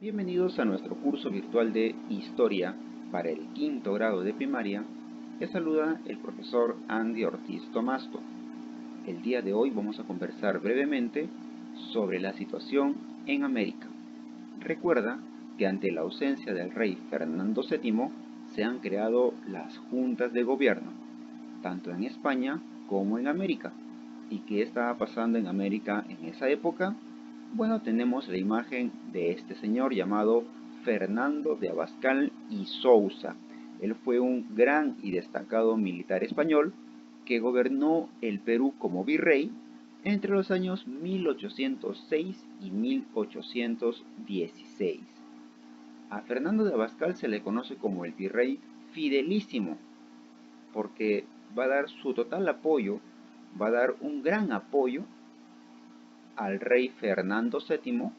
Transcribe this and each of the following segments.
Bienvenidos a nuestro curso virtual de Historia para el quinto grado de primaria. Les saluda el profesor Andy Ortiz Tomasto. El día de hoy vamos a conversar brevemente sobre la situación en América. Recuerda que ante la ausencia del rey Fernando VII se han creado las juntas de gobierno, tanto en España como en América. ¿Y qué estaba pasando en América en esa época? Bueno, tenemos la imagen de este señor llamado Fernando de Abascal y Sousa. Él fue un gran y destacado militar español que gobernó el Perú como virrey entre los años 1806 y 1816. A Fernando de Abascal se le conoce como el virrey fidelísimo, porque va a dar su total apoyo, va a dar un gran apoyo al rey Fernando VII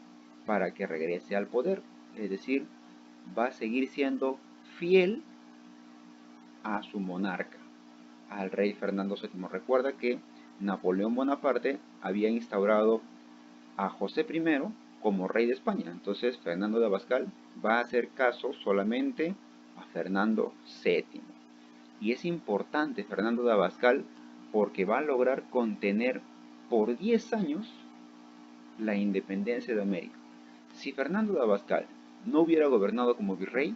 para que regrese al poder. Es decir, va a seguir siendo fiel a su monarca, al rey Fernando VII. Recuerda que Napoleón Bonaparte había instaurado a José I como rey de España. Entonces Fernando de Abascal va a hacer caso solamente a Fernando VII. Y es importante Fernando de Abascal porque va a lograr contener por 10 años la independencia de América. Si Fernando de Abascal no hubiera gobernado como virrey,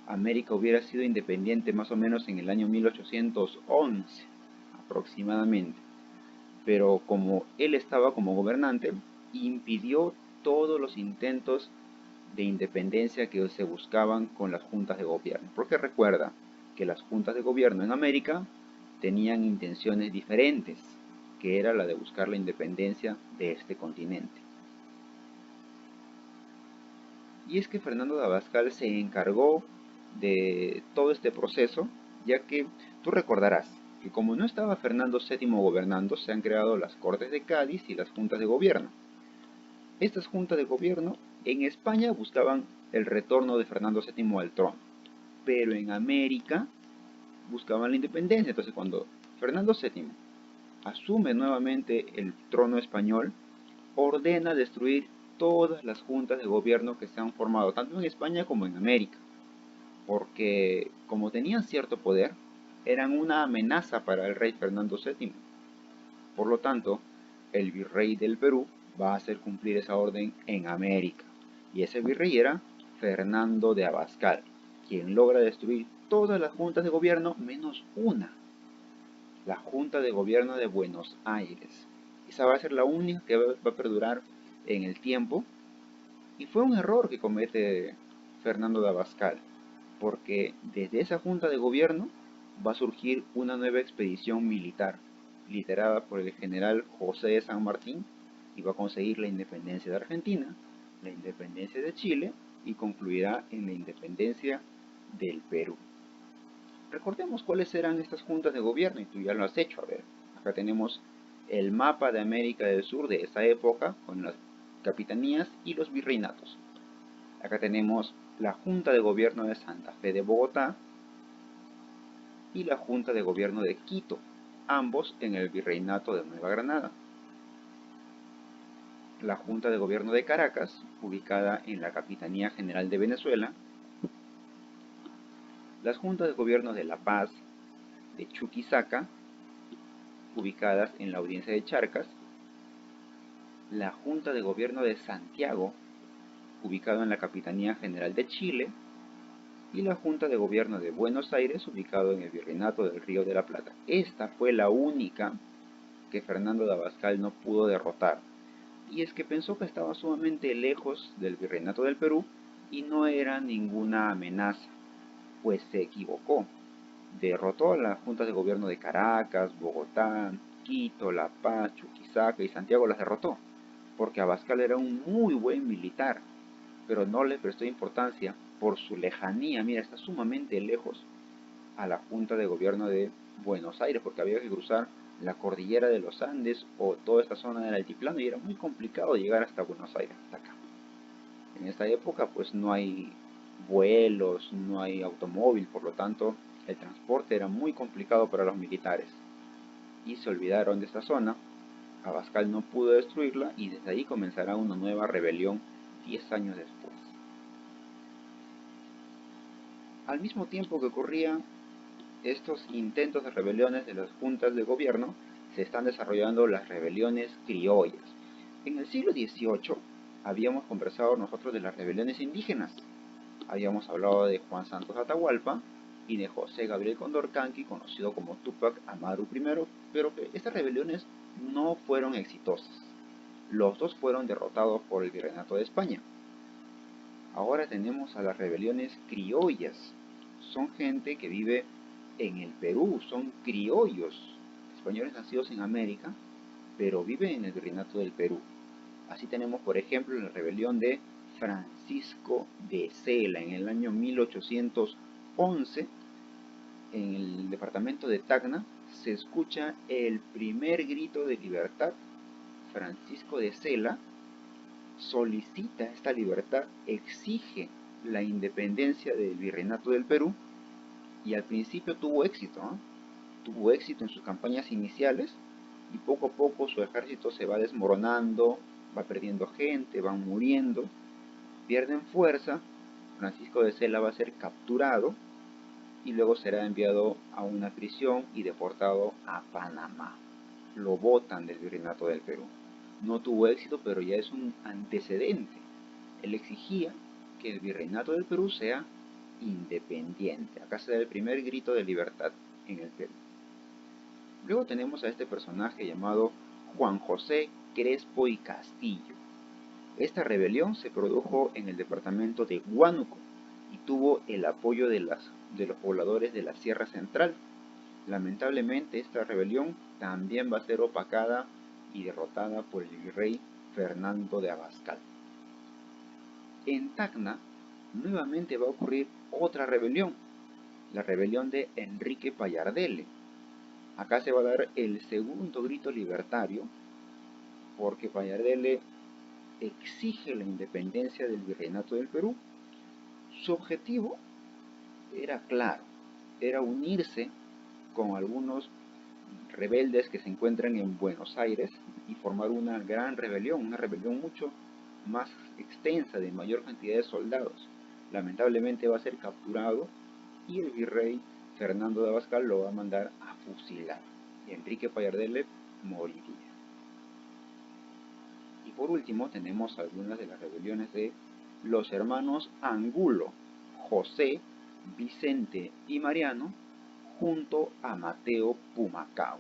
América hubiera sido independiente más o menos en el año 1811 aproximadamente. Pero como él estaba como gobernante, impidió todos los intentos de independencia que se buscaban con las juntas de gobierno. Porque recuerda que las juntas de gobierno en América tenían intenciones diferentes, que era la de buscar la independencia de este continente. Y es que Fernando de Abascal se encargó de todo este proceso, ya que tú recordarás que como no estaba Fernando VII gobernando, se han creado las Cortes de Cádiz y las juntas de gobierno. Estas juntas de gobierno en España buscaban el retorno de Fernando VII al trono, pero en América buscaban la independencia. Entonces cuando Fernando VII asume nuevamente el trono español, ordena destruir todas las juntas de gobierno que se han formado, tanto en España como en América, porque como tenían cierto poder, eran una amenaza para el rey Fernando VII. Por lo tanto, el virrey del Perú va a hacer cumplir esa orden en América, y ese virrey era Fernando de Abascal, quien logra destruir todas las juntas de gobierno menos una, la Junta de Gobierno de Buenos Aires. Esa va a ser la única que va a perdurar en el tiempo, y fue un error que comete Fernando de Abascal, porque desde esa Junta de Gobierno va a surgir una nueva expedición militar, liderada por el general José de San Martín, y va a conseguir la independencia de Argentina, la independencia de Chile, y concluirá en la independencia del Perú. Recordemos cuáles eran estas juntas de gobierno, y tú ya lo has hecho. A ver, acá tenemos el mapa de América del Sur de esa época, con las capitanías y los virreinatos. Acá tenemos la Junta de Gobierno de Santa Fe de Bogotá y la Junta de Gobierno de Quito, ambos en el Virreinato de Nueva Granada. La Junta de Gobierno de Caracas, ubicada en la Capitanía General de Venezuela. Las Juntas de Gobierno de La Paz, de Chuquisaca, ubicadas en la Audiencia de Charcas. La Junta de Gobierno de Santiago, ubicado en la Capitanía General de Chile, y la Junta de Gobierno de Buenos Aires, ubicado en el Virreinato del Río de la Plata. Esta fue la única que Fernando de Abascal no pudo derrotar, y es que pensó que estaba sumamente lejos del Virreinato del Perú y no era ninguna amenaza, pues se equivocó. Derrotó a las juntas de gobierno de Caracas, Bogotá, Quito, La Paz, Chuquisaca y Santiago, las derrotó, porque Abascal era un muy buen militar, pero no le prestó importancia por su lejanía. Mira, está sumamente lejos a la Junta de Gobierno de Buenos Aires, porque había que cruzar la cordillera de los Andes o toda esta zona del altiplano, y era muy complicado llegar hasta Buenos Aires, hasta acá. En esta época pues no hay vuelos, no hay automóvil, por lo tanto el transporte era muy complicado para los militares, y se olvidaron de esta zona. Abascal no pudo destruirla, y desde ahí comenzará una nueva rebelión 10 años después. Al mismo tiempo que ocurrían estos intentos de rebeliones de las juntas de gobierno, se están desarrollando las rebeliones criollas. En el siglo XVIII habíamos conversado nosotros de las rebeliones indígenas. Habíamos hablado de Juan Santos Atahualpa y de José Gabriel Condorcanqui, conocido como Túpac Amaru I, pero que estas rebeliones no fueron exitosas. Los dos fueron derrotados por el Virreinato de España. Ahora tenemos a las rebeliones criollas. Son gente que vive en el Perú, son criollos, españoles nacidos en América, pero viven en el Virreinato del Perú. Así tenemos, por ejemplo, la rebelión de Francisco de Sela en el año 1811. En el departamento de Tacna se escucha el primer grito de libertad. Francisco de Sela solicita esta libertad, exige la independencia del Virreinato del Perú y al principio tuvo éxito, ¿eh? Tuvo éxito en sus campañas iniciales y poco a poco su ejército se va desmoronando, va perdiendo gente, van muriendo, pierden fuerza. Francisco de Sela va a ser capturado y luego será enviado a una prisión y deportado a Panamá. Lo botan del Virreinato del Perú. No tuvo éxito, pero ya es un antecedente. Él exigía que el Virreinato del Perú sea independiente. Acá se da el primer grito de libertad en el Perú. Luego tenemos a este personaje llamado Juan José Crespo y Castillo. Esta rebelión se produjo en el departamento de Huánuco y tuvo el apoyo de los pobladores de la Sierra Central. Lamentablemente esta rebelión también va a ser opacada y derrotada por el virrey Fernando de Abascal. En Tacna nuevamente va a ocurrir otra rebelión, la rebelión de Enrique Payardele. Acá se va a dar el segundo grito libertario porque Payardele exige la independencia del Virreinato del Perú. Su objetivo era claro, era unirse con algunos rebeldes que se encuentran en Buenos Aires y formar una gran rebelión, una rebelión mucho más extensa, de mayor cantidad de soldados. Lamentablemente va a ser capturado y el virrey Fernando de Abascal lo va a mandar a fusilar y Enrique Payardele moriría. Y por último tenemos algunas de las rebeliones de los hermanos Angulo, José, Vicente y Mariano, junto a Mateo Pumacahua.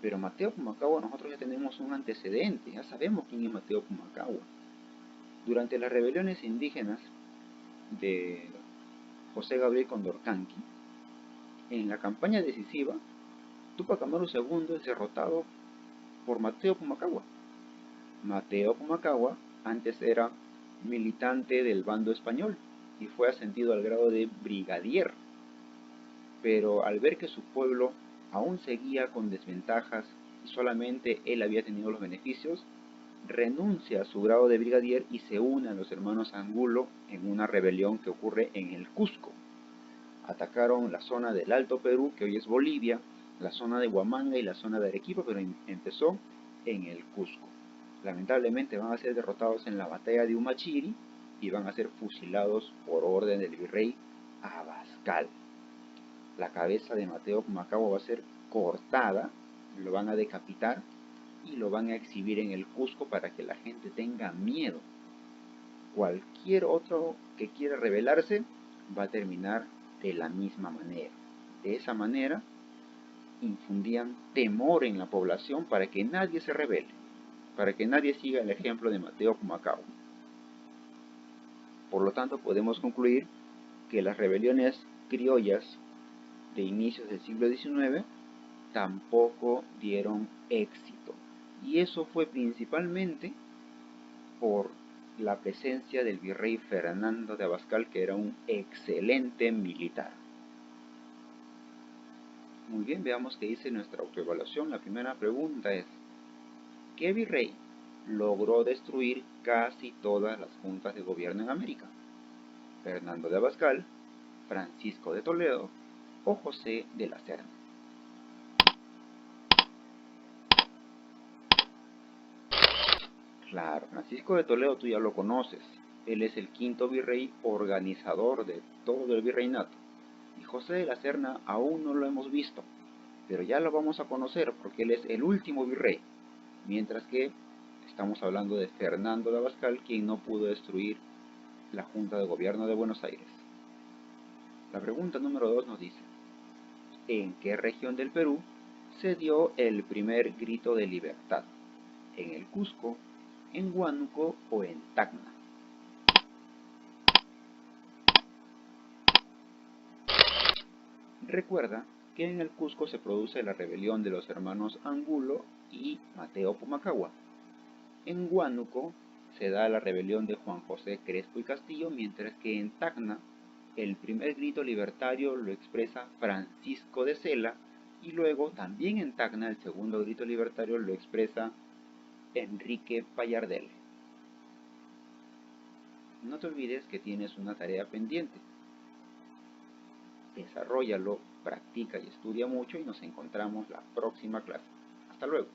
Pero Mateo Pumacahua nosotros ya tenemos un antecedente, ya sabemos quién es Mateo Pumacahua. Durante las rebeliones indígenas de José Gabriel Condorcanqui, en la campaña decisiva, Túpac Amaru II es derrotado por Mateo Pumacahua. Mateo Pumacahua antes era militante del bando español y fue ascendido al grado de brigadier, pero al ver que su pueblo aún seguía con desventajas y solamente él había tenido los beneficios, renuncia a su grado de brigadier y se une a los hermanos Angulo en una rebelión que ocurre en el Cusco. Atacaron la zona del Alto Perú, que hoy es Bolivia, la zona de Huamanga y la zona de Arequipa, pero empezó en el Cusco. Lamentablemente van a ser derrotados en la batalla de Humachiri y van a ser fusilados por orden del virrey Abascal. La cabeza de Mateo Pumacahua va a ser cortada, lo van a decapitar y lo van a exhibir en el Cusco para que la gente tenga miedo. Cualquier otro que quiera rebelarse va a terminar de la misma manera. De esa manera infundían temor en la población para que nadie se rebele, para que nadie siga el ejemplo de Mateo Pumacahua. Por lo tanto, podemos concluir que las rebeliones criollas de inicios del siglo XIX tampoco dieron éxito. Y eso fue principalmente por la presencia del virrey Fernando de Abascal, que era un excelente militar. Muy bien, veamos qué dice nuestra autoevaluación. La primera pregunta es: ¿qué virrey logró destruir casi todas las juntas de gobierno en América? ¿Fernando de Abascal, Francisco de Toledo o José de la Serna? Claro, Francisco de Toledo tú ya lo conoces. Él es el quinto virrey organizador de todo el virreinato. Y José de la Serna aún no lo hemos visto, pero ya lo vamos a conocer porque él es el último virrey. Mientras que estamos hablando de Fernando de Abascal, quien no pudo destruir la Junta de Gobierno de Buenos Aires. La pregunta número 2 nos dice: ¿en qué región del Perú se dio el primer grito de libertad? ¿En el Cusco, en Huánuco o en Tacna? Recuerda que en el Cusco se produce la rebelión de los hermanos Angulo y Mateo Pumacahua. En Huánuco se da la rebelión de Juan José Crespo y Castillo, mientras que en Tacna el primer grito libertario lo expresa Francisco de Sela, y luego también en Tacna el segundo grito libertario lo expresa Enrique Payardel. No te olvides que tienes una tarea pendiente. Desarróllalo, practica y estudia mucho y nos encontramos la próxima clase. Hasta luego.